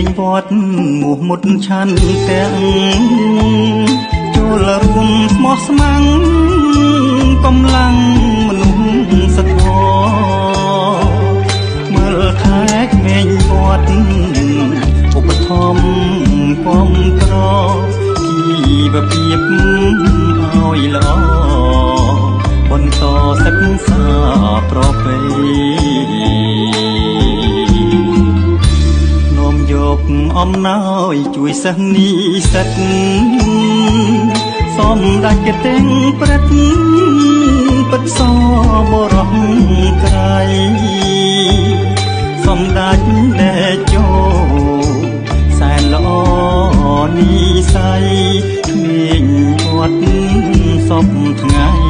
ងវត្តមួមុតឆាន់ទាំងចូលរួមស្មោះស្ម័គ្រកម្លាំងមនុស្សសធម៌មើលថែក្មេងវត្តឧបត្ថម្ភគាំទ្រជីវភាពឲ្យល្អបន្តសិក្សាប្រពៃនាំយកអំណោយជួយសិស្សនិស្សិតសំដេចកទេងព្រឹទ្ធពិតសបរោះក្រៃសំដេចតេជោសែនល្អនិស័យក្មេងវត្តសពថ្ងៃ